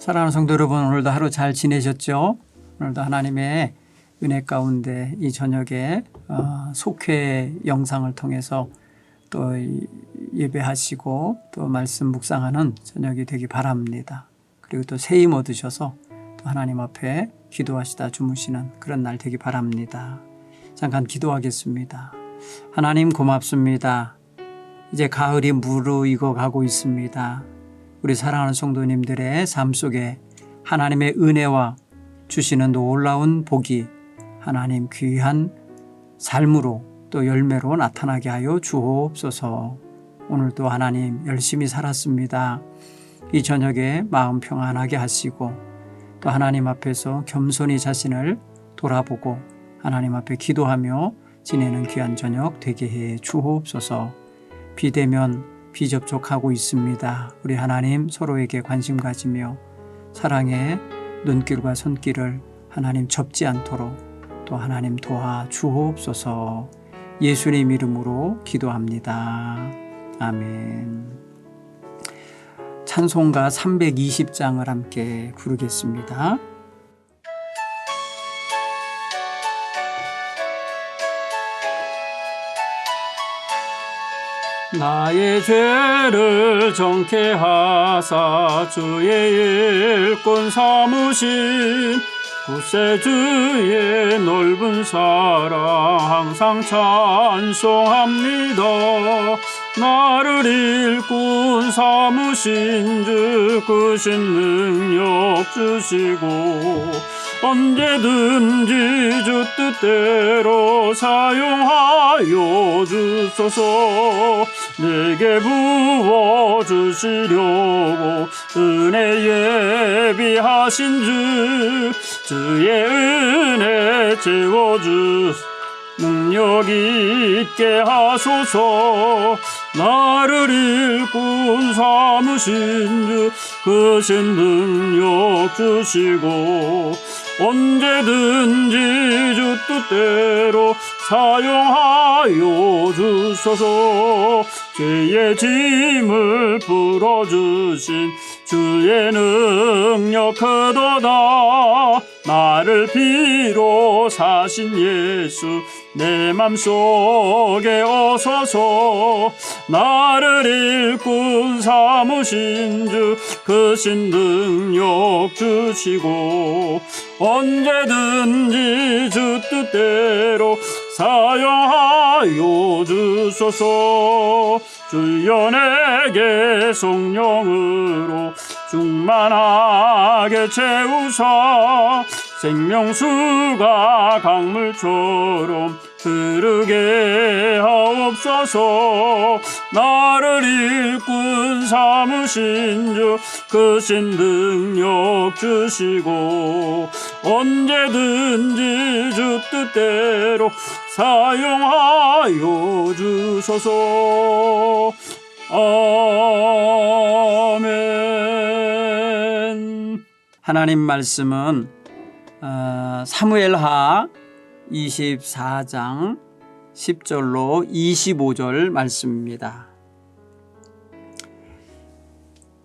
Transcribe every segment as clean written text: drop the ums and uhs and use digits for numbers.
사랑하는 성도 여러분, 오늘도 하루 잘 지내셨죠? 오늘도 하나님의 은혜 가운데 이 저녁에 속회 영상을 통해서 또 예배하시고 또 말씀 묵상하는 저녁이 되기 바랍니다. 그리고 또 새 힘 얻으셔서 또 하나님 앞에 기도하시다 주무시는 그런 날 되기 바랍니다. 잠깐 기도하겠습니다. 하나님 고맙습니다. 이제 가을이 무르익어 가고 있습니다. 우리 사랑하는 성도님들의 삶 속에 하나님의 은혜와 주시는 놀라운 복이 하나님 귀한 삶으로 또 열매로 나타나게 하여 주옵소서. 오늘도 하나님 열심히 살았습니다. 이 저녁에 마음 평안하게 하시고 또 하나님 앞에서 겸손히 자신을 돌아보고 하나님 앞에 기도하며 지내는 귀한 저녁 되게 해 주옵소서. 비대면 비접촉하고 있습니다. 우리 하나님 서로에게 관심 가지며 사랑의 눈길과 손길을 하나님 접지 않도록 또 하나님 도와 주옵소서. 예수님 이름으로 기도합니다. 아멘. 찬송가 320장을 함께 부르겠습니다. 나의 죄를 정케 하사 주의 일꾼 삼으신 구세주의 넓은 사랑 항상 찬송합니다. 나를 일꾼 삼으신 주 크신 능력 주시고 언제든지 주 뜻대로 사용하여 주소서. 내게 부어주시려고 은혜 예비하신 주의 은혜 채워주 능력 있게 하소서. 나를 일꾼 삼으신 주 크신 능력 주시고 언제든지 주 뜻대로 사용하여 주소서. 죄의 짐을 풀어주신 주의 능력 크도다. 나를 피로 사신 예수 내 맘속에 오소서. 나를 일꾼 삼으신 주 크신 능력 주시고 언제든지 주 뜻대로 사용하여 주소서. 주여 내게 성령으로 충만하게 채우사 생명수가 강물처럼 흐르게 하옵소서. 나를 일꾼 삼으신 주 크신 능력 주시고 언제든지 주 뜻대로 사용하여 주소서. 아멘. 하나님 말씀은 사무엘하 24장 10절로 25절 말씀입니다.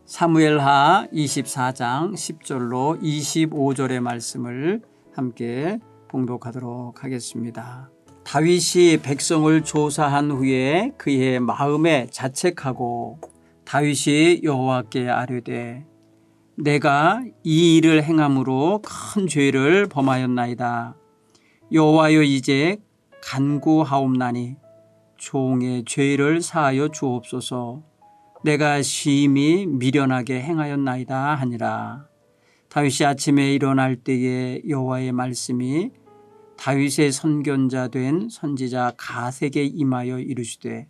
사무엘하 24장 10절로 25절의 말씀을 함께 봉독하도록 하겠습니다. 다윗이 백성을 조사한 후에 그의 마음에 자책하고 다윗이 여호와께 아뢰되 내가 이 일을 행함으로 큰 죄를 범하였나이다. 여호와여 이제 간구하옵나니 종의 죄를 사하여 주옵소서. 내가 심히 미련하게 행하였나이다 하니라. 다윗이 아침에 일어날 때에 여호와의 말씀이 다윗의 선견자 된 선지자 갓에게 임하여 이르시되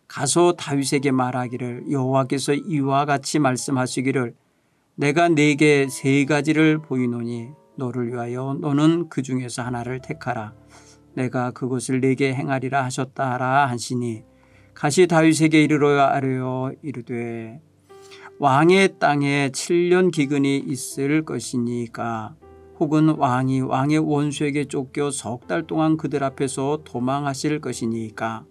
가서 다윗에게 말하기를 여호와께서 이와 같이 말씀하시기를 내가 네게 세 가지를 보이노니 너를 위하여 너는 그 중에서 하나를 택하라. 내가 그것을 네게 행하리라 하셨다라 하시니 가시 다윗에게 이르러 아뢰어 이르되 왕의 땅에 7년 기근이 있을 것이니까 혹은 왕이 왕의 원수에게 쫓겨 석 달 동안 그들 앞에서 도망하실 것이니까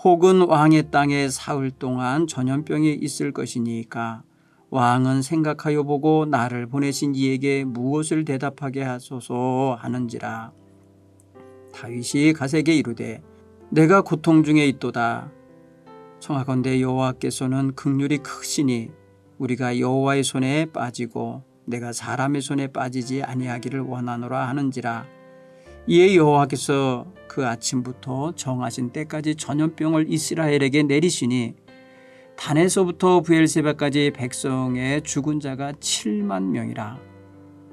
혹은 왕의 땅에 사흘 동안 전염병이 있을 것이니까 왕은 생각하여 보고 나를 보내신 이에게 무엇을 대답하게 하소서 하는지라. 다윗이 갓에게 이르되 내가 고통 중에 있도다. 청하건대 여호와께서는 긍휼이 크시니 우리가 여호와의 손에 빠지고 내가 사람의 손에 빠지지 아니하기를 원하노라 하는지라. 이에 여호와께서 그 아침부터 정하신 때까지 전염병을 이스라엘에게 내리시니 단에서부터 브엘세바까지 백성의 죽은 자가 7만 명이라.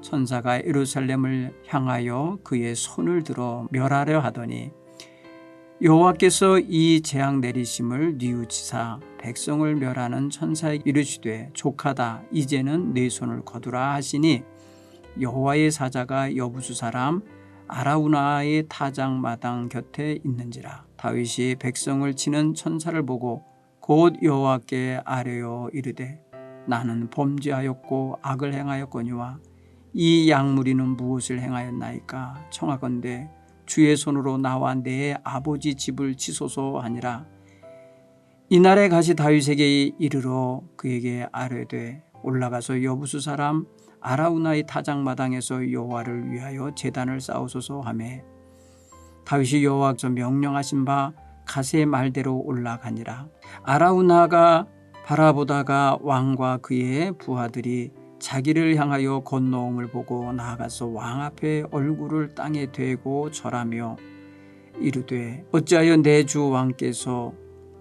천사가 예루살렘을 향하여 그의 손을 들어 멸하려 하더니 여호와께서 이 재앙 내리심을 뉘우치사 백성을 멸하는 천사에게 이르시되 족하다. 이제는 네 손을 거두라 하시니 여호와의 사자가 여부수 사람 아라우나의 타작마당 곁에 있는지라. 다윗이 백성을 치는 천사를 보고 곧 여호와께 아뢰어 이르되 나는 범죄하였고 악을 행하였거니와 이 양무리는 무엇을 행하였나이까. 청하건대 주의 손으로 나와 내 아버지 집을 치소서 하니라. 이날에 가시 다윗에게 이르러 그에게 아뢰되 올라가서 여부수 사람 아라우나의 타작마당에서 여호와를 위하여 제단을 쌓으소서 하매 다윗이 여호와께서 명령하신 바 갓의 말대로 올라가니라. 아라우나가 바라보다가 왕과 그의 부하들이 자기를 향하여 건너옴을 보고 나아가서 왕 앞에 얼굴을 땅에 대고 절하며 이르되 어찌하여 내 주 왕께서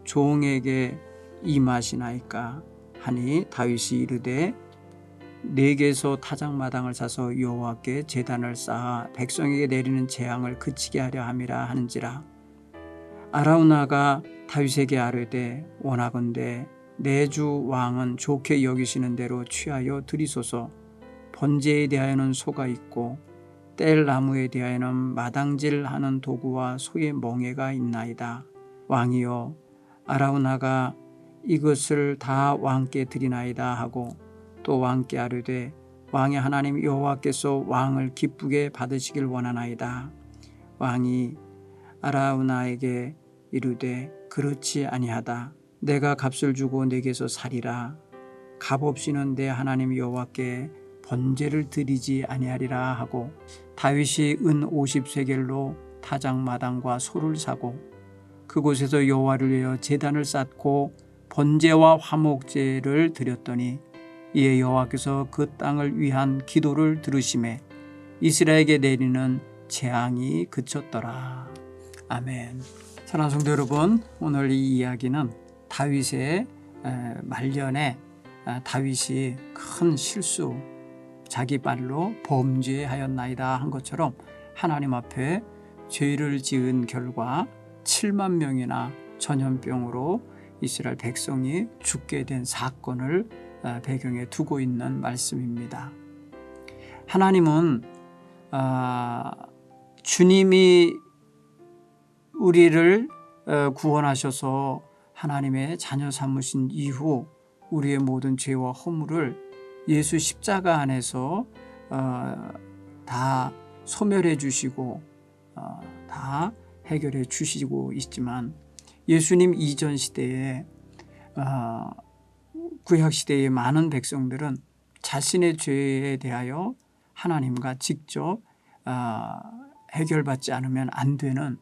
종에게 임하시나이까 하니 다윗이 이르되 내게서 타작마당을 사서 여호와께 제단을 쌓아 백성에게 내리는 재앙을 그치게 하려 함이라 하는지라. 아라우나가 다윗에게 아뢰되 원하건대 내 주 왕은 좋게 여기시는 대로 취하여 드리소서. 번제에 대하여는 소가 있고 뗄 나무에 대하여는 마당질하는 도구와 소의 멍에가 있나이다. 왕이여 아라우나가 이것을 다 왕께 드리나이다 하고 또 왕께 아뢰되 왕의 하나님 여호와께서 왕을 기쁘게 받으시길 원하나이다. 왕이 아라우나에게 이르되 그렇지 아니하다. 내가 값을 주고 내게서 살이라. 값 없이는 내 하나님 여호와께 번제를 드리지 아니하리라 하고 다윗이 은 50세겔로 타작마당과 소를 사고 그곳에서 여호와를 위하여 제단을 쌓고 번제와 화목제를 드렸더니 이에 여호와께서 그 땅을 위한 기도를 들으시매 이스라엘에게 내리는 재앙이 그쳤더라. 아멘. 사랑하는 성도 여러분, 오늘 이 이야기는 다윗의 말년에 다윗이 큰 실수, 자기 발로 범죄하였나이다 한 것처럼 하나님 앞에 죄를 지은 결과 7만 명이나 전염병으로 이스라엘 백성이 죽게 된 사건을 배경에 두고 있는 말씀입니다. 하나님은 주님이 우리를 구원하셔서 하나님의 자녀 삼으신 이후 우리의 모든 죄와 허물을 예수 십자가 안에서 다 소멸해 주시고 다 해결해 주시고 있지만 예수님 이전 시대에 구약 시대의 많은 백성들은 자신의 죄에 대하여 하나님과 직접 해결받지 않으면 안 되는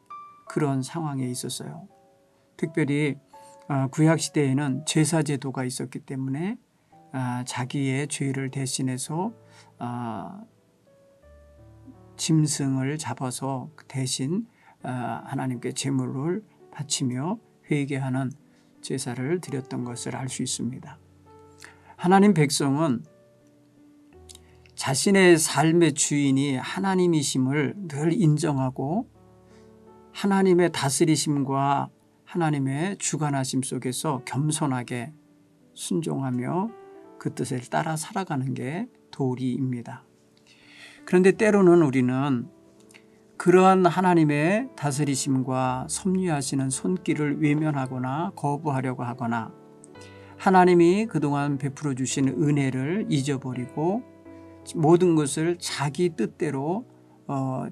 그런 상황에 있었어요. 특별히 구약 시대에는 제사 제도가 있었기 때문에 자기의 죄를 대신해서 짐승을 잡아서 대신 하나님께 제물을 바치며 회개하는 제사를 드렸던 것을 알 수 있습니다. 하나님 백성은 자신의 삶의 주인이 하나님이심을 늘 인정하고 하나님의 다스리심과 하나님의 주관하심 속에서 겸손하게 순종하며 그 뜻을 따라 살아가는 게 도리입니다. 그런데 때로는 우리는 그러한 하나님의 다스리심과 섭리하시는 손길을 외면하거나 거부하려고 하거나 하나님이 그동안 베풀어 주신 은혜를 잊어버리고 모든 것을 자기 뜻대로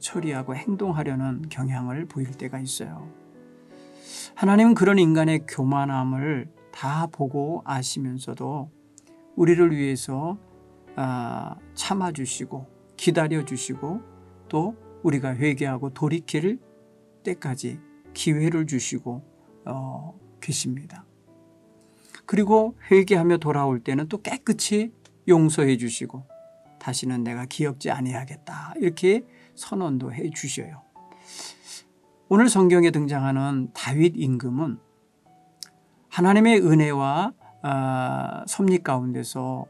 처리하고 행동하려는 경향을 보일 때가 있어요. 하나님은 그런 인간의 교만함을 다 보고 아시면서도 우리를 위해서 참아주시고 기다려주시고 또 우리가 회개하고 돌이킬 때까지 기회를 주시고 계십니다. 그리고 회개하며 돌아올 때는 또 깨끗이 용서해 주시고 다시는 내가 기억지 아니하겠다 이렇게 선언도 해 주셔요. 오늘 성경에 등장하는 다윗 임금은 하나님의 은혜와 섭리 가운데서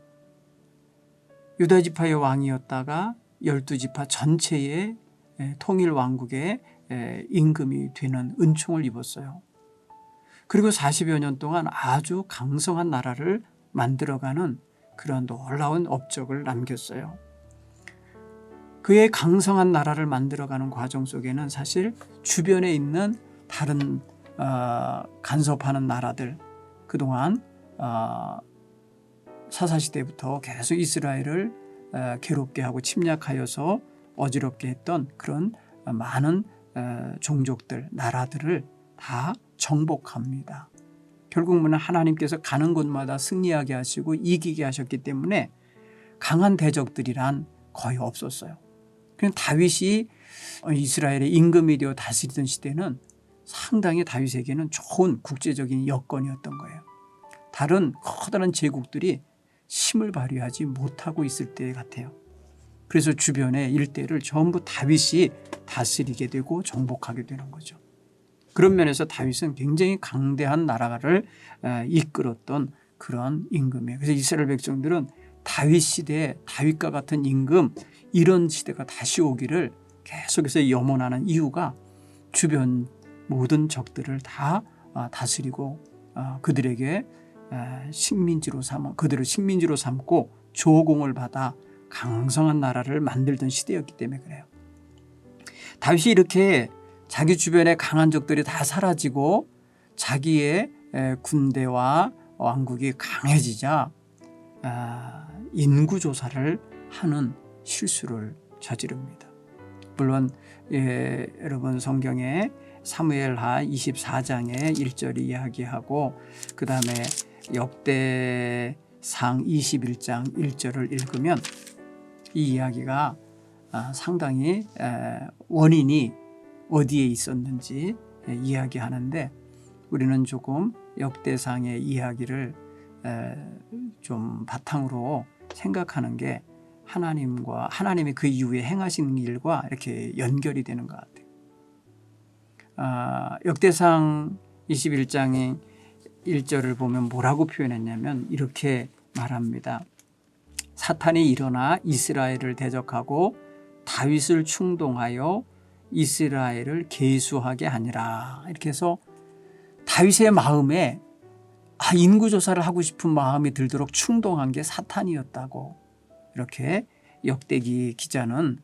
유다 지파의 왕이었다가 12지파 전체의 통일 왕국의 임금이 되는 은총을 입었어요. 그리고 40여 년 동안 아주 강성한 나라를 만들어가는 그런 놀라운 업적을 남겼어요. 그의 강성한 나라를 만들어가는 과정 속에는 사실 주변에 있는 다른 간섭하는 나라들, 그동안 사사시대부터 계속 이스라엘을 괴롭게 하고 침략하여서 어지럽게 했던 그런 많은 종족들, 나라들을 다 정복합니다. 결국은 하나님께서 가는 곳마다 승리하게 하시고 이기게 하셨기 때문에 강한 대적들이란 거의 없었어요. 그냥 다윗이 이스라엘의 임금이 되어 다스리던 시대는 상당히 다윗에게는 좋은 국제적인 여건이었던 거예요. 다른 커다란 제국들이 힘을 발휘하지 못하고 있을 때 같아요. 그래서 주변의 일대를 전부 다윗이 다스리게 되고 정복하게 되는 거죠. 그런 면에서 다윗은 굉장히 강대한 나라를 이끌었던 그런 임금이에요. 그래서 이스라엘 백성들은 다윗 시대에 다윗과 같은 임금, 이런 시대가 다시 오기를 계속해서 염원하는 이유가 주변 모든 적들을 다 다스리고 그들에게 그들을 식민지로 삼고 조공을 받아 강성한 나라를 만들던 시대였기 때문에 그래요. 다윗이 이렇게 자기 주변의 강한 적들이 다 사라지고 자기의 군대와 왕국이 강해지자 인구조사를 하는 실수를 저지릅니다. 물론 여러분 성경에 사무엘하 24장의 1절이 이야기하고 그 다음에 역대상 21장 1절을 읽으면 이 이야기가 상당히 원인이 어디에 있었는지 이야기하는데 우리는 조금 역대상의 이야기를 좀 바탕으로 생각하는 게 하나님이 그 이후에 행하신 일과 이렇게 연결이 되는 것 같아요. 역대상 21장의 1절을 보면 뭐라고 표현했냐면 이렇게 말합니다. 사탄이 일어나 이스라엘을 대적하고 다윗을 충동하여 이스라엘을 계수하게 하니라. 이렇게 해서 다윗의 마음에 인구조사를 하고 싶은 마음이 들도록 충동한 게 사탄이었다고 이렇게 역대기 기자는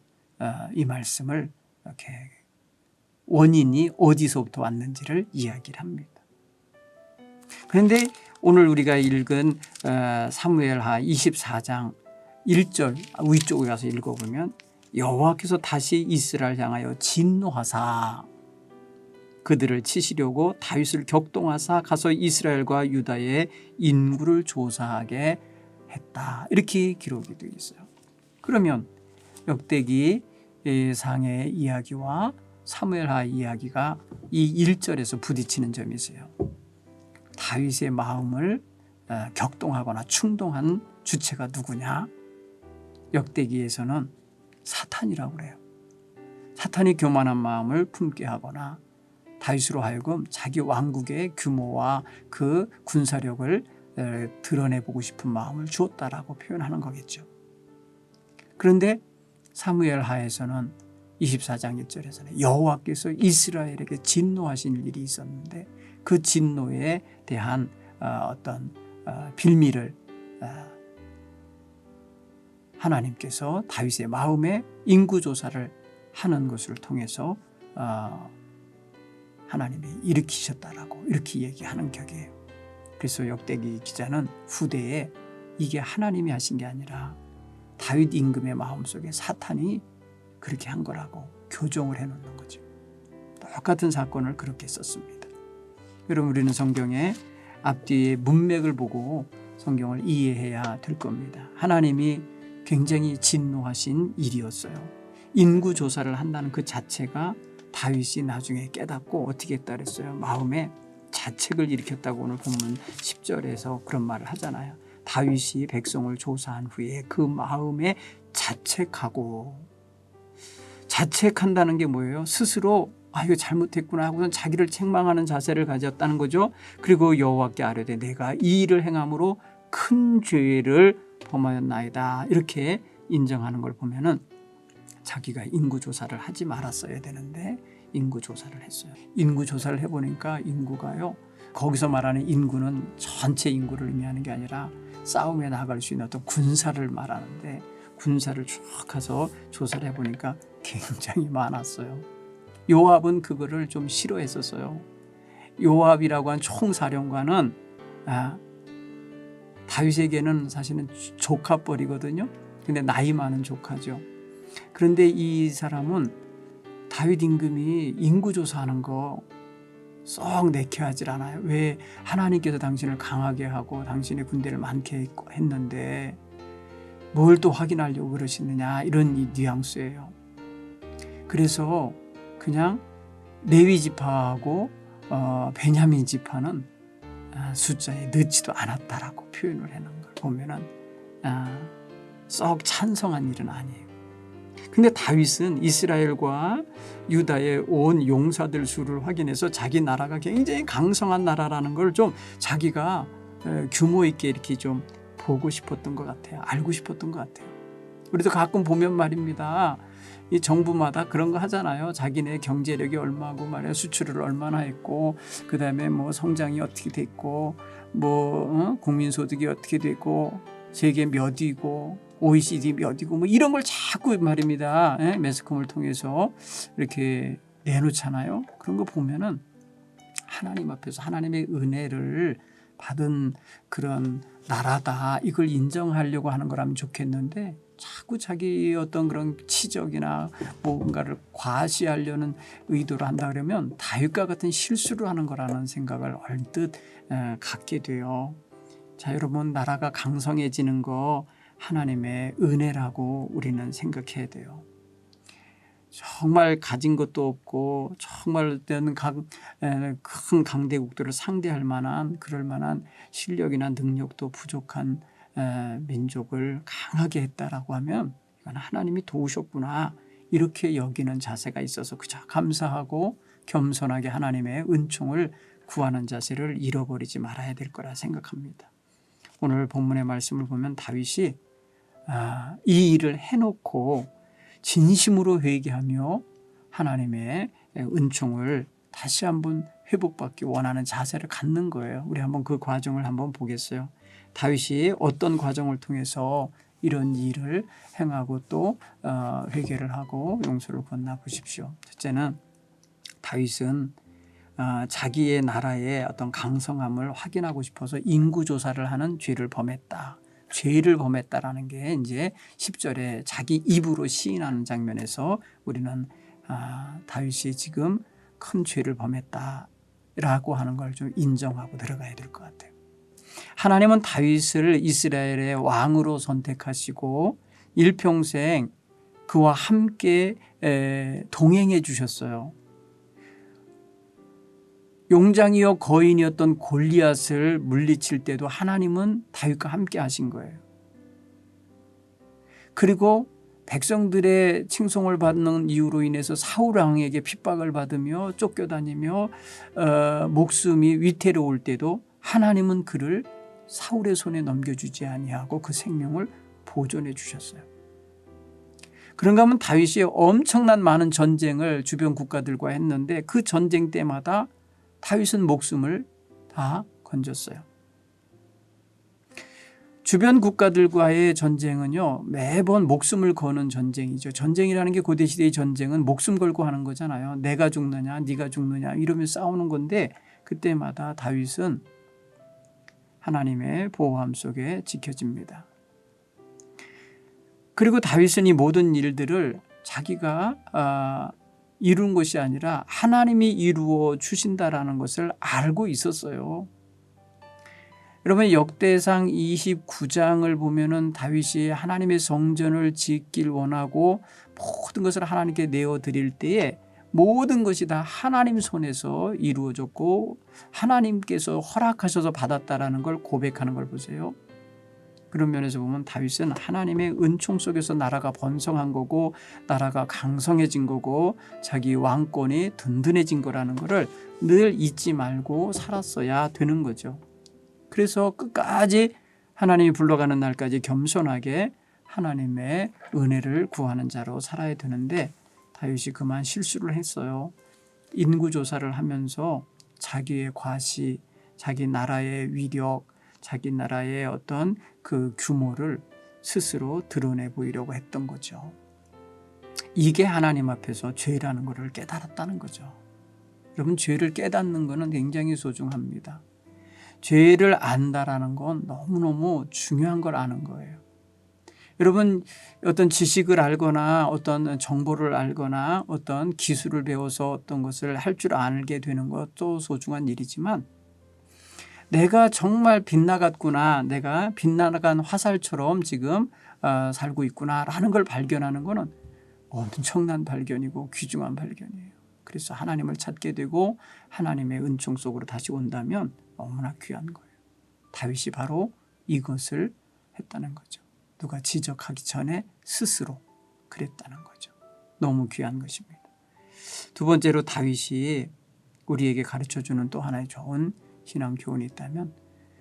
이 말씀을 이렇게 원인이 어디서부터 왔는지를 이야기를 합니다. 그런데 오늘 우리가 읽은 사무엘하 24장 1절 위쪽에 가서 읽어보면 여호와께서 다시 이스라엘 향하여 진노하사 그들을 치시려고 다윗을 격동하사 가서 이스라엘과 유다의 인구를 조사하게 했다. 이렇게 기록이 되어 있어요. 그러면 역대기 상의 이야기와 사무엘하 이야기가 이 1절에서 부딪히는 점이 있어요. 다윗의 마음을 격동하거나 충동한 주체가 누구냐? 역대기에서는 사탄이라고 그래요. 사탄이 교만한 마음을 품게 하거나 다윗으로 하여금 자기 왕국의 규모와 그 군사력을 드러내보고 싶은 마음을 주었다라고 표현하는 거겠죠. 그런데 사무엘하에서는 24장 1절에서는 여호와께서 이스라엘에게 진노하신 일이 있었는데 그 진노에 대한 어떤 빌미를 하나님께서 다윗의 마음에 인구조사를 하는 것을 통해서 하나님이 일으키셨다라고 이렇게 얘기하는 격이에요. 그래서 역대기 기자는 후대에 이게 하나님이 하신 게 아니라 다윗 임금의 마음속에 사탄이 그렇게 한 거라고 교정을 해놓는 거죠. 똑같은 사건을 그렇게 썼습니다. 여러분 우리는 성경에 앞뒤의 문맥을 보고 성경을 이해해야 될 겁니다. 하나님이 굉장히 진노하신 일이었어요. 인구 조사를 한다는 그 자체가 다윗이 나중에 깨닫고 어떻게 했다 그랬어요. 마음에 자책을 일으켰다고 오늘 본문 10절에서 그런 말을 하잖아요. 다윗이 백성을 조사한 후에 그 마음에 자책한다는 게 뭐예요? 스스로 이거 잘못했구나 하고는 자기를 책망하는 자세를 가졌다는 거죠. 그리고 여호와께 아뢰되 내가 이 일을 행함으로 큰 죄를 범하였나이다. 이렇게 인정하는 걸 보면은 자기가 인구조사를 하지 말았어야 되는데 인구조사를 했어요. 인구조사를 해보니까 인구가요. 거기서 말하는 인구는 전체 인구를 의미하는 게 아니라 싸움에 나갈 수 있는 어떤 군사를 말하는데 군사를 쭉 가서 조사를 해보니까 굉장히 많았어요. 요압은 그거를 좀 싫어했었어요. 요압이라고 한 총사령관은 다윗에게는 사실은 조카뻘이거든요. 근데 나이 많은 조카죠. 그런데 이 사람은 다윗 임금이 인구조사하는 거 썩 내켜하질 않아요. 왜 하나님께서 당신을 강하게 하고 당신의 군대를 많게 했는데 뭘 또 확인하려고 그러시느냐 이런 이 뉘앙스예요. 그래서 그냥 레위 지파하고 베냐민 지파는 숫자에 넣지도 않았다라고 표현을 해놓은 걸 보면은 썩 찬성한 일은 아니에요. 근데 다윗은 이스라엘과 유다의 온 용사들 수를 확인해서 자기 나라가 굉장히 강성한 나라라는 걸 좀 자기가 규모 있게 이렇게 좀 보고 싶었던 것 같아요. 알고 싶었던 것 같아요. 우리도 가끔 보면 말입니다. 이 정부마다 그런 거 하잖아요. 자기네 경제력이 얼마고 말이야 수출을 얼마나 했고 그다음에 뭐 성장이 어떻게 됐고 국민소득이 어떻게 됐고 세계 몇 위고 OECD 몇이고 뭐 이런 걸 자꾸 말입니다. 매스컴을 통해서 이렇게 내놓잖아요. 그런 거 보면은 하나님 앞에서 하나님의 은혜를 받은 그런 나라다 이걸 인정하려고 하는 거라면 좋겠는데 자꾸 자기 어떤 그런 치적이나 뭔가를 과시하려는 의도로 한다 그러면 다윗과 같은 실수를 하는 거라는 생각을 얼뜻 갖게 돼요. 자, 여러분 나라가 강성해지는 거 하나님의 은혜라고 우리는 생각해야 돼요. 정말 가진 것도 없고 정말 큰 강대국들을 상대할 만한 그럴 만한 실력이나 능력도 부족한 민족을 강하게 했다라고 하면 이건 하나님이 도우셨구나 이렇게 여기는 자세가 있어서 그저 감사하고 겸손하게 하나님의 은총을 구하는 자세를 잃어버리지 말아야 될 거라 생각합니다. 오늘 본문의 말씀을 보면 다윗이 이 일을 해놓고 진심으로 회개하며 하나님의 은총을 다시 한번 회복받기 원하는 자세를 갖는 거예요. 우리 한번 그 과정을 한번 보겠어요. 다윗이 어떤 과정을 통해서 이런 일을 행하고 또 회개를 하고 용서를 건나 보십시오. 첫째는 다윗은 자기의 나라의 어떤 강성함을 확인하고 싶어서 인구조사를 하는 죄를 범했다. 죄를 범했다라는 게 이제 10절에 자기 입으로 시인하는 장면에서 우리는 다윗이 지금 큰 죄를 범했다라고 하는 걸 좀 인정하고 들어가야 될 것 같아요. 하나님은 다윗을 이스라엘의 왕으로 선택하시고 일평생 그와 함께 동행해 주셨어요. 용장이요 거인이었던 골리앗을 물리칠 때도 하나님은 다윗과 함께 하신 거예요. 그리고 백성들의 칭송을 받는 이유로 인해서 사울 왕에게 핍박을 받으며 쫓겨다니며 목숨이 위태로울 때도 하나님은 그를 사울의 손에 넘겨주지 아니하고 그 생명을 보존해 주셨어요. 그런가 하면 다윗이 엄청난 많은 전쟁을 주변 국가들과 했는데 그 전쟁 때마다 다윗은 목숨을 다 건졌어요. 주변 국가들과의 전쟁은요 매번 목숨을 거는 전쟁이죠. 전쟁이라는 게 고대시대의 전쟁은 목숨 걸고 하는 거잖아요. 내가 죽느냐 네가 죽느냐 이러면서 싸우는 건데 그때마다 다윗은 하나님의 보호함 속에 지켜집니다. 그리고 다윗은 이 모든 일들을 자기가 이룬 것이 아니라 하나님이 이루어 주신다라는 것을 알고 있었어요. 여러분 역대상 29장을 보면은 다윗이 하나님의 성전을 짓길 원하고 모든 것을 하나님께 내어드릴 때에 모든 것이 다 하나님 손에서 이루어졌고 하나님께서 허락하셔서 받았다라는 걸 고백하는 걸 보세요. 그런 면에서 보면 다윗은 하나님의 은총 속에서 나라가 번성한 거고 나라가 강성해진 거고 자기 왕권이 든든해진 거라는 것을 늘 잊지 말고 살았어야 되는 거죠. 그래서 끝까지 하나님이 불러가는 날까지 겸손하게 하나님의 은혜를 구하는 자로 살아야 되는데 다윗이 그만 실수를 했어요. 인구조사를 하면서 자기의 과시, 자기 나라의 위력, 자기 나라의 어떤 그 규모를 스스로 드러내 보이려고 했던 거죠. 이게 하나님 앞에서 죄라는 것을 깨달았다는 거죠. 여러분 죄를 깨닫는 것은 굉장히 소중합니다. 죄를 안다라는 건 너무너무 중요한 걸 아는 거예요. 여러분 어떤 지식을 알거나 어떤 정보를 알거나 어떤 기술을 배워서 어떤 것을 할 줄 알게 되는 것도 소중한 일이지만 내가 정말 빗나갔구나, 내가 빗나간 화살처럼 지금 살고 있구나라는 걸 발견하는 것은 엄청난 발견이고 귀중한 발견이에요. 그래서 하나님을 찾게 되고 하나님의 은총 속으로 다시 온다면 너무나 귀한 거예요. 다윗이 바로 이것을 했다는 거죠. 누가 지적하기 전에 스스로 그랬다는 거죠. 너무 귀한 것입니다. 두 번째로 다윗이 우리에게 가르쳐주는 또 하나의 좋은 신앙 교훈이 있다면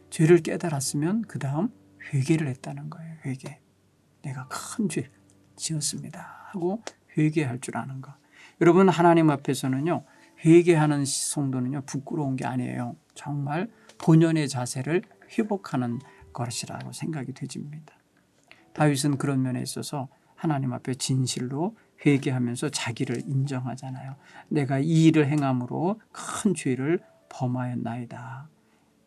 죄를 깨달았으면 그 다음 회개를 했다는 거예요. 회개. 내가 큰 죄 지었습니다 하고 회개할 줄 아는 것. 여러분 하나님 앞에서는요 회개하는 성도는요 부끄러운 게 아니에요. 정말 본연의 자세를 회복하는 것이라고 생각이 되집니다. 다윗은 그런 면에 있어서 하나님 앞에 진실로 회개하면서 자기를 인정하잖아요. 내가 이 일을 행함으로 큰 죄를 범하였나이다.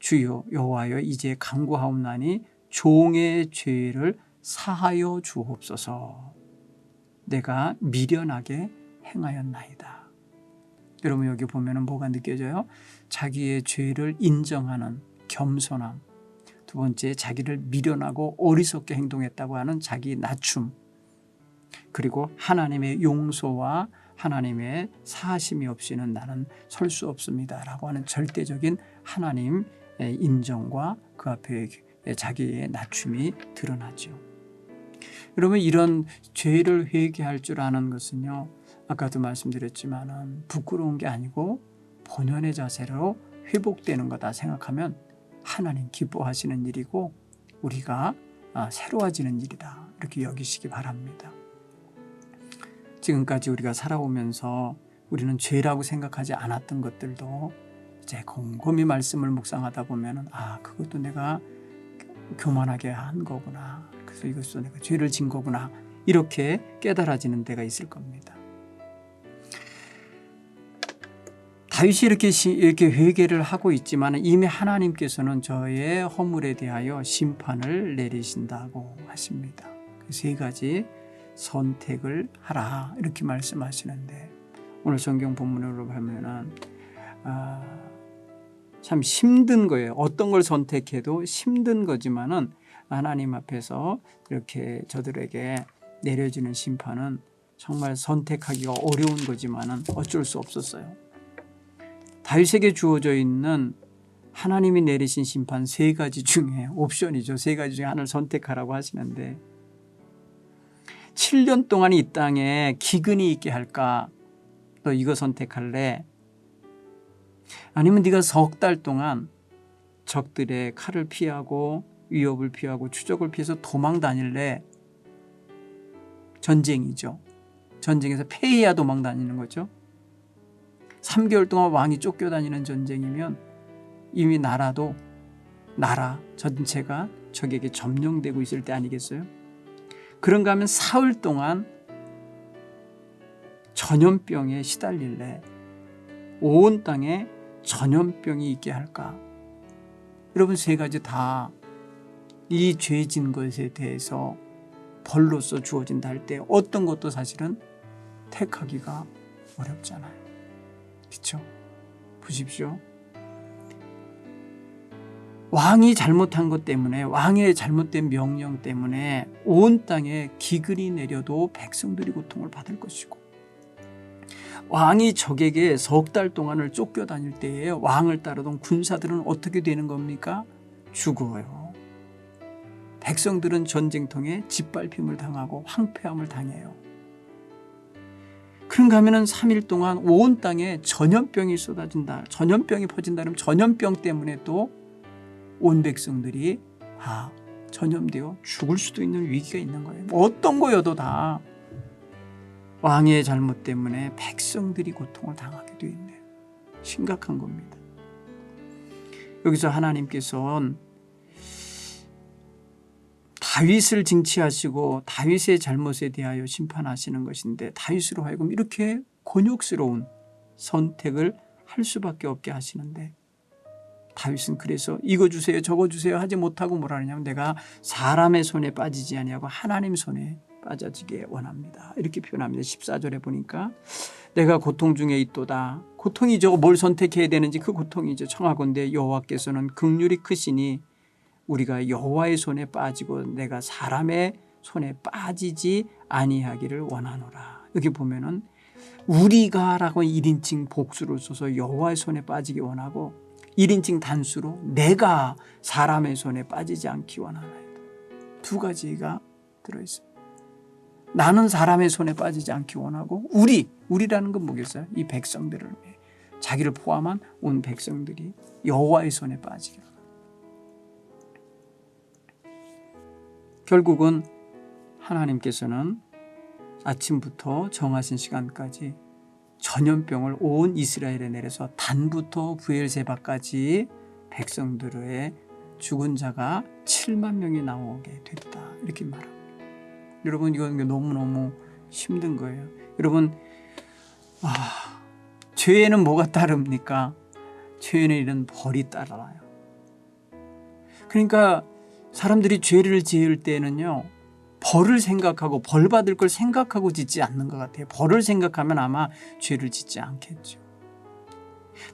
주여 여호와여 이제 간구하옵나니 종의 죄를 사하여 주옵소서. 내가 미련하게 행하였나이다. 여러분 여기 보면 뭐가 느껴져요? 자기의 죄를 인정하는 겸손함. 두 번째 자기를 미련하고 어리석게 행동했다고 하는 자기 낮춤. 그리고 하나님의 용서와 하나님의 사하심이 없이는 나는 설 수 없습니다 라고 하는 절대적인 하나님의 인정과 그 앞에 자기의 낮춤이 드러나죠. 여러분 이런 죄를 회개할 줄 아는 것은요 아까도 말씀드렸지만 부끄러운 게 아니고 본연의 자세로 회복되는 거다 생각하면 하나님 기뻐하시는 일이고 우리가 새로워지는 일이다 이렇게 여기시기 바랍니다. 지금까지 우리가 살아오면서 우리는 죄라고 생각하지 않았던 것들도 이제 곰곰이 말씀을 묵상하다 보면 그것도 내가 교만하게 한 거구나. 그래서 이것도 내가 죄를 진 거구나. 이렇게 깨달아지는 데가 있을 겁니다. 다윗이 이렇게 회개를 하고 있지만 이미 하나님께서는 저의 허물에 대하여 심판을 내리신다고 하십니다. 그 세 가지 선택을 하라 이렇게 말씀하시는데 오늘 성경 본문으로 보면은 참 힘든 거예요. 어떤 걸 선택해도 힘든 거지만은 하나님 앞에서 이렇게 저들에게 내려지는 심판은 정말 선택하기가 어려운 거지만은 어쩔 수 없었어요. 다윗에게 주어져 있는 하나님이 내리신 심판 세 가지 중에 옵션이죠. 세 가지 중에 하나를 선택하라고 하시는데 7년 동안 이 땅에 기근이 있게 할까? 너 이거 선택할래? 아니면 네가 석 달 동안 적들의 칼을 피하고 위협을 피하고 추적을 피해서 도망 다닐래? 전쟁이죠. 전쟁에서 패해야 도망 다니는 거죠. 3개월 동안 왕이 쫓겨다니는 전쟁이면 이미 나라 전체가 적에게 점령되고 있을 때 아니겠어요? 그런가 하면 사흘 동안 전염병에 시달릴래? 온 땅에 전염병이 있게 할까? 여러분 세 가지 다 이 죄진 것에 대해서 벌로서 주어진다 할 때 어떤 것도 사실은 택하기가 어렵잖아요. 그렇죠? 보십시오. 왕이 잘못한 것 때문에, 왕의 잘못된 명령 때문에 온 땅에 기근이 내려도 백성들이 고통을 받을 것이고, 왕이 적에게 석 달 동안을 쫓겨다닐 때에 왕을 따르던 군사들은 어떻게 되는 겁니까? 죽어요. 백성들은 전쟁통에 짓밟힘을 당하고 황폐함을 당해요. 그런가 하면은 3일 동안 온 땅에 전염병이 쏟아진다. 전염병이 퍼진다. 그러면 전염병 때문에 또 온 백성들이 다 전염되어 죽을 수도 있는 위기가 있는 거예요. 어떤 거여도 다 왕의 잘못 때문에 백성들이 고통을 당하게 되어 있네요. 심각한 겁니다. 여기서 하나님께서는 다윗을 징치하시고 다윗의 잘못에 대하여 심판하시는 것인데, 다윗으로 하여금 이렇게 곤욕스러운 선택을 할 수밖에 없게 하시는데, 다윗은 그래서 이거 주세요 저거 주세요 하지 못하고 뭐라 하냐면, 내가 사람의 손에 빠지지 아니하고 하나님 손에 빠져지게 원합니다. 이렇게 표현합니다. 14절에 보니까 내가 고통 중에 있도다. 고통이죠. 뭘 선택해야 되는지 그 고통이죠. 청하건대 여호와께서는 긍휼이 크시니 우리가 여호와의 손에 빠지고 내가 사람의 손에 빠지지 아니하기를 원하노라. 여기 보면은 우리가라고 1인칭 복수를 써서 여호와의 손에 빠지기 원하고, 1인칭 단수로 내가 사람의 손에 빠지지 않기 원하나이다. 두 가지가 들어있어요. 나는 사람의 손에 빠지지 않기 원하고, 우리라는 건 뭐겠어요? 이 백성들을, 자기를 포함한 온 백성들이 여호와의 손에 빠지기 원합니다. 결국은 하나님께서는 아침부터 정하신 시간까지 전염병을 온 이스라엘에 내려서 단부터 부엘세바까지 백성들의 죽은 자가 7만 명이 나오게 됐다. 이렇게 말합니다. 여러분, 이건 너무너무 힘든 거예요. 여러분, 죄에는 뭐가 따릅니까? 죄에는 이런 벌이 따라요. 그러니까 사람들이 죄를 지을 때는요, 벌을 생각하고 벌 받을 걸 생각하고 짓지 않는 것 같아요. 벌을 생각하면 아마 죄를 짓지 않겠죠.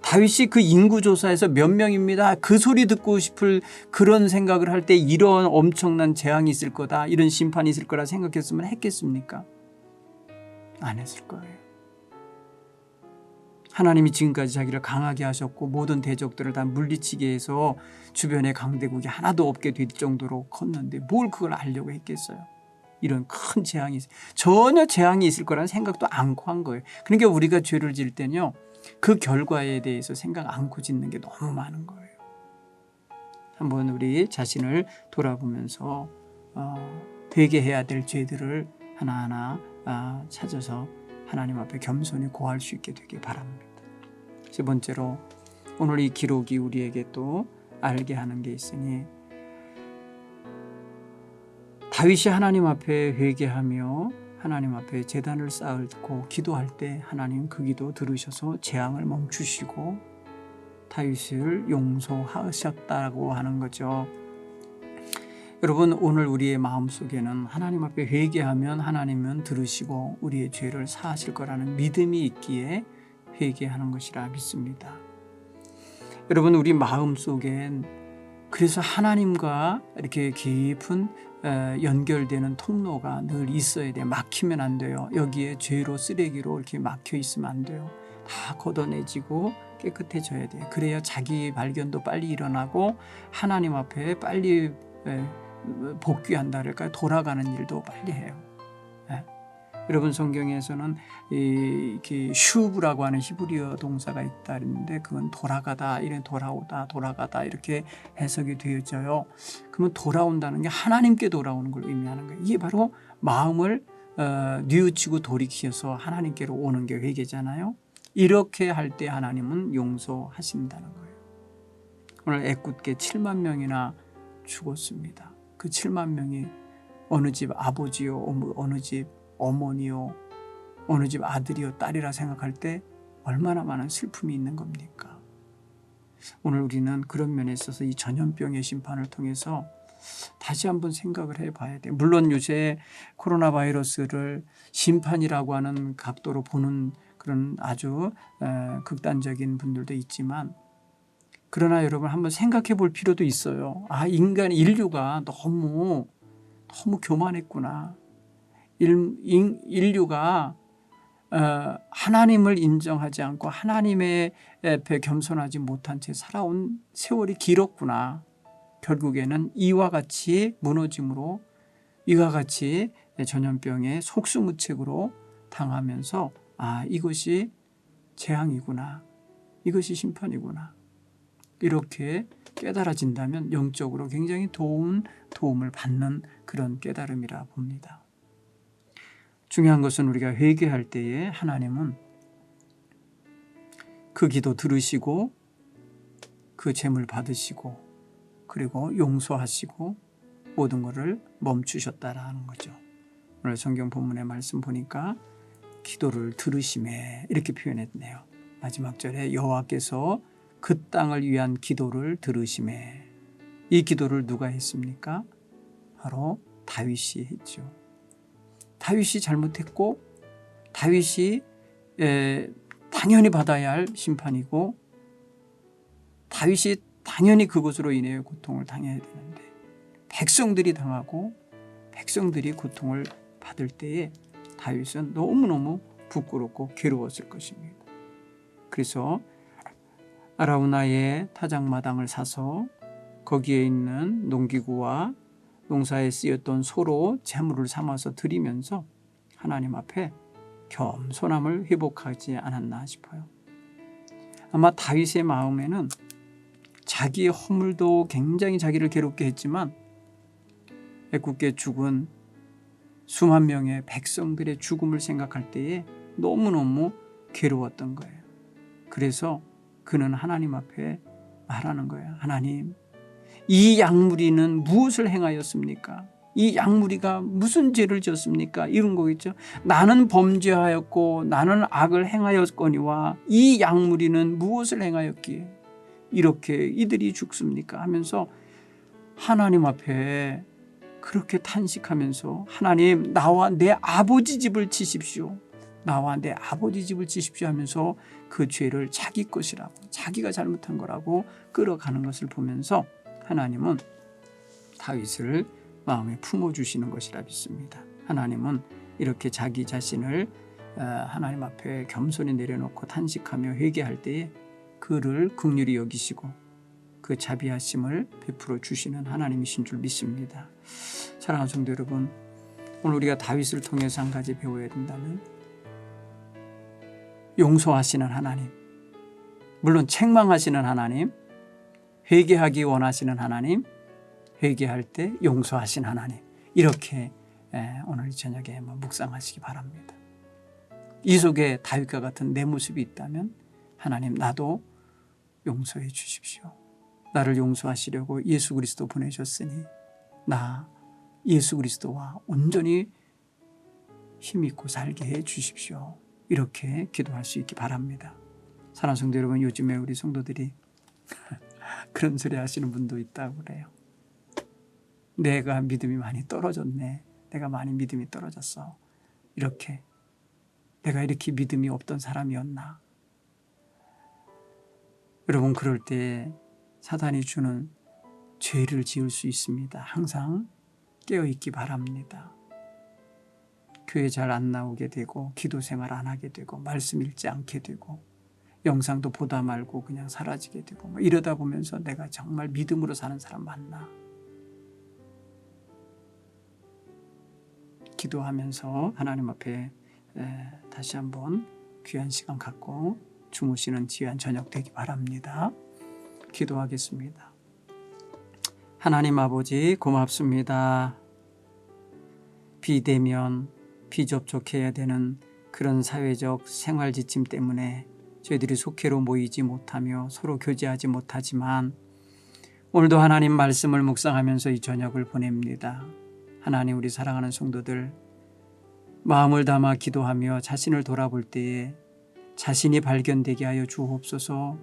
다윗이 그 인구조사에서 몇 명입니다, 그 소리 듣고 싶을 그런 생각을 할 때 이런 엄청난 재앙이 있을 거다, 이런 심판이 있을 거라 생각했으면 했겠습니까? 안 했을 거예요. 하나님이 지금까지 자기를 강하게 하셨고 모든 대적들을 다 물리치게 해서 주변에 강대국이 하나도 없게 될 정도로 컸는데 뭘 그걸 알려고 했겠어요. 이런 큰 재앙이 전혀 재앙이 있을 거라는 생각도 않고 한 거예요. 그러니까 우리가 죄를 지을 때는요, 그 결과에 대해서 생각 않고 짓는 게 너무 많은 거예요. 한번 우리 자신을 돌아보면서 회개해야 될 죄들을 하나하나 찾아서 하나님 앞에 겸손히 고할 수 있게 되길 바랍니다. 세 번째로, 오늘 이 기록이 우리에게 또 알게 하는 게 있으니, 다윗이 하나님 앞에 회개하며 하나님 앞에 제단을 쌓고 기도할 때 하나님 그 기도 들으셔서 재앙을 멈추시고 다윗을 용서하셨다고 하는 거죠. 여러분, 오늘 우리의 마음속에는 하나님 앞에 회개하면 하나님은 들으시고 우리의 죄를 사하실 거라는 믿음이 있기에 회개하는 것이라 믿습니다. 여러분, 우리 마음속엔 그래서 하나님과 이렇게 깊은 연결되는 통로가 늘 있어야 돼요. 막히면 안 돼요. 여기에 죄로 쓰레기로 이렇게 막혀 있으면 안 돼요. 다 걷어내지고 깨끗해져야 돼요. 그래야 자기 발견도 빨리 일어나고 하나님 앞에 빨리 복귀한다 그럴까요? 돌아가는 일도 빨리 해요. 여러분, 성경에서는 이렇게 슈브라고 하는 히브리어 동사가 있다 했는데, 그건 돌아가다, 이런 돌아오다, 돌아가다 이렇게 해석이 되어져요. 그러면 돌아온다는 게 하나님께 돌아오는 걸 의미하는 거예요. 이게 바로 마음을 뉘우치고 돌이켜서 하나님께로 오는 게 회개잖아요. 이렇게 할 때 하나님은 용서하신다는 거예요. 오늘 애꿎게 7만 명이나 죽었습니다. 그 7만 명이 어느 집 아버지요, 어느 집 어머니요, 어느 집 아들이요, 딸이라 생각할 때 얼마나 많은 슬픔이 있는 겁니까? 오늘 우리는 그런 면에 있어서 이 전염병의 심판을 통해서 다시 한번 생각을 해봐야 돼요. 물론 요새 코로나 바이러스를 심판이라고 하는 각도로 보는 그런 아주 극단적인 분들도 있지만, 그러나 여러분 한번 생각해 볼 필요도 있어요. 인류가 너무 교만했구나. 인류가 하나님을 인정하지 않고 하나님의 앞에 겸손하지 못한 채 살아온 세월이 길었구나. 결국에는 이와 같이 무너짐으로 이와 같이 전염병의 속수무책으로 당하면서 이것이 재앙이구나. 이것이 심판이구나. 이렇게 깨달아진다면 영적으로 굉장히 도움을 받는 그런 깨달음이라 봅니다. 중요한 것은 우리가 회개할 때에 하나님은 그 기도 들으시고 그 제물 받으시고 그리고 용서하시고 모든 것을 멈추셨다라는 거죠. 오늘 성경 본문의 말씀 보니까 기도를 들으시매 이렇게 표현했네요. 마지막 절에 여호와께서 그 땅을 위한 기도를 들으시매. 이 기도를 누가 했습니까? 바로 다윗이 했죠. 다윗이 잘못했고 다윗이 당연히 받아야 할 심판이고 다윗이 당연히 그것으로 인해 고통을 당해야 되는데 백성들이 당하고 백성들이 고통을 받을 때에 다윗은 너무너무 부끄럽고 괴로웠을 것입니다. 그래서 아라우나의 타작마당을 사서 거기에 있는 농기구와 농사에 쓰였던 소로 제물을 삼아서 드리면서 하나님 앞에 겸손함을 회복하지 않았나 싶어요. 아마 다윗의 마음에는 자기의 허물도 굉장히 자기를 괴롭게 했지만 애굽게 죽은 수만 명의 백성들의 죽음을 생각할 때에 너무너무 괴로웠던 거예요. 그래서 그는 하나님 앞에 말하는 거예요. 하나님, 이 양무리는 무엇을 행하였습니까? 이 양무리가 무슨 죄를 지었습니까? 이런 거겠죠. 나는 범죄하였고 나는 악을 행하였거니와 이 양무리는 무엇을 행하였기에 이렇게 이들이 죽습니까? 하면서 하나님 앞에 그렇게 탄식하면서 하나님, 나와 내 아버지 집을 치십시오. 나와 내 아버지 집을 치십시오 하면서 그 죄를 자기 것이라고, 자기가 잘못한 거라고 끌어가는 것을 보면서 하나님은 다윗을 마음에 품어주시는 것이라 믿습니다. 하나님은 이렇게 자기 자신을 하나님 앞에 겸손히 내려놓고 탄식하며 회개할 때에 그를 긍휼히 여기시고 그 자비하심을 베풀어 주시는 하나님이신 줄 믿습니다. 사랑하는 성도 여러분, 오늘 우리가 다윗을 통해서 한 가지 배워야 된다면 용서하시는 하나님, 물론 책망하시는 하나님, 회개하기 원하시는 하나님, 회개할 때 용서하신 하나님, 이렇게 오늘 저녁에 묵상하시기 바랍니다. 이 속에 다윗과 같은 내 모습이 있다면 하나님, 나도 용서해 주십시오. 나를 용서하시려고 예수 그리스도 보내셨으니 나 예수 그리스도와 온전히 힘있고 살게 해 주십시오. 이렇게 기도할 수 있기 바랍니다. 사랑하는 성도 여러분, 요즘에 우리 성도들이 그런 소리 하시는 분도 있다고 그래요. 내가 믿음이 많이 떨어졌네. 내가 많이 믿음이 떨어졌어. 이렇게 내가 이렇게 믿음이 없던 사람이었나. 여러분, 그럴 때 사단이 주는 죄를 지을 수 있습니다. 항상 깨어있기 바랍니다. 교회 잘 안 나오게 되고 기도 생활 안 하게 되고 말씀 읽지 않게 되고 영상도 보다 말고 그냥 사라지게 되고 이러다 보면서 내가 정말 믿음으로 사는 사람 맞나? 기도하면서 하나님 앞에 다시 한번 귀한 시간 갖고 주무시는 귀한 저녁 되기 바랍니다. 기도하겠습니다. 하나님 아버지, 고맙습니다. 비대면, 비접촉해야 되는 그런 사회적 생활 지침 때문에 저희들이 속회로 모이지 못하며 서로 교제하지 못하지만 오늘도 하나님 말씀을 묵상하면서 이 저녁을 보냅니다. 하나님, 우리 사랑하는 성도들 마음을 담아 기도하며 자신을 돌아볼 때에 자신이 발견되게 하여 주옵소서.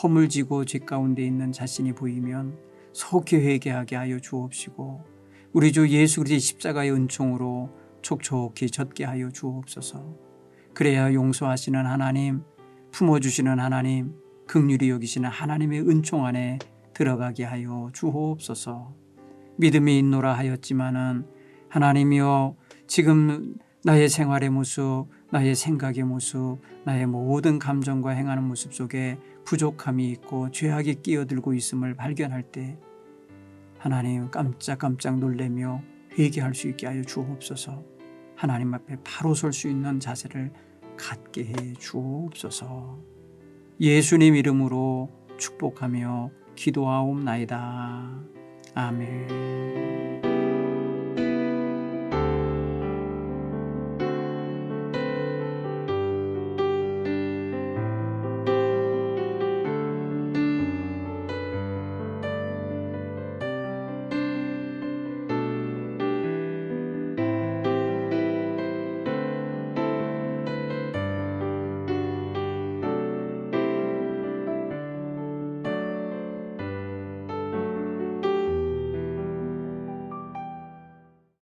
허물지고 죄 가운데 있는 자신이 보이면 속히 회개하게 하여 주옵시고 우리 주 예수 그리스도의 십자가의 은총으로 촉촉히 젖게 하여 주옵소서. 그래야 용서하시는 하나님, 품어주시는 하나님, 긍휼히 여기시는 하나님의 은총 안에 들어가게 하여 주옵소서. 믿음이 있노라 하였지만은 하나님이여 지금 나의 생활의 모습, 나의 생각의 모습, 나의 모든 감정과 행하는 모습 속에 부족함이 있고 죄악이 끼어들고 있음을 발견할 때 하나님 깜짝깜짝 놀라며 회개할 수 있게 하여 주옵소서. 하나님 앞에 바로 설 수 있는 자세를 갖게 해 주옵소서. 예수님 이름으로 축복하며 기도하옵나이다. 아멘.